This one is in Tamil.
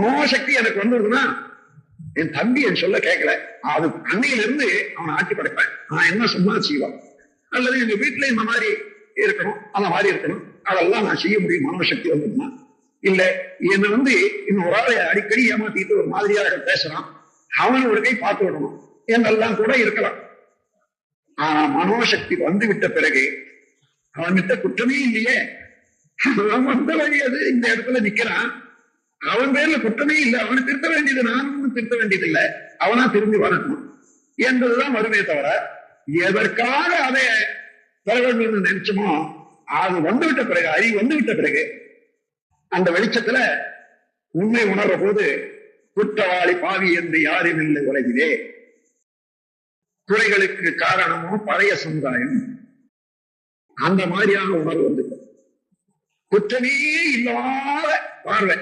மனோசக்தி எனக்கு வந்ததுன்னா என் தம்பி என் சொல்ல கேட்கல, அது அன்னையில இருந்து அவனை ஆட்சி படைப்பேன், நான் என்ன சொன்னா செய்வான். அல்லது எங்க வீட்டுல இந்த மாதிரி இருக்கணும், அந்த மாதிரி இருக்கணும், அதெல்லாம் நான் செய்ய முடியும் மனோசக்தி வந்ததுன்னா. இல்ல என்னை இன்னும் ஒரு ஆளை அடிக்கடி ஏமாத்திட்டு ஒரு மாதிரியாக பேசுறான், அவன் ஒரு கை பார்த்து விடணும் என்றெல்லாம் கூட இருக்கலாம். ஆனா மனோசக்தி வந்து விட்ட பிறகு அவன்கிட்ட குற்றமே இல்லையே, அவன் வந்த வழி அது இந்த இடத்துல நிக்கிறான், அவன் பேர்ல குற்றமே இல்லை, அவனை திருத்த வேண்டியது நானும் திருத்த வேண்டியது இல்லை, அவனா திரும்பி வரணும் என்பதுதான் வருமே தவிர எதற்காக அதை பெற வேண்டும் நினைச்சோமோ அது வந்துவிட்ட பிறகு, அறிவு வந்துவிட்ட பிறகு அந்த வெளிச்சத்துல உண்மை உணர்ற போது குற்றவாளி பாவி என்று யாரும் இல்லை உலகிலே. குறைகளுக்கு காரணமோ பழைய சமுதாயம், அந்த மாதிரியான உணர்வு வந்து குற்றமே இல்லாத பார்வை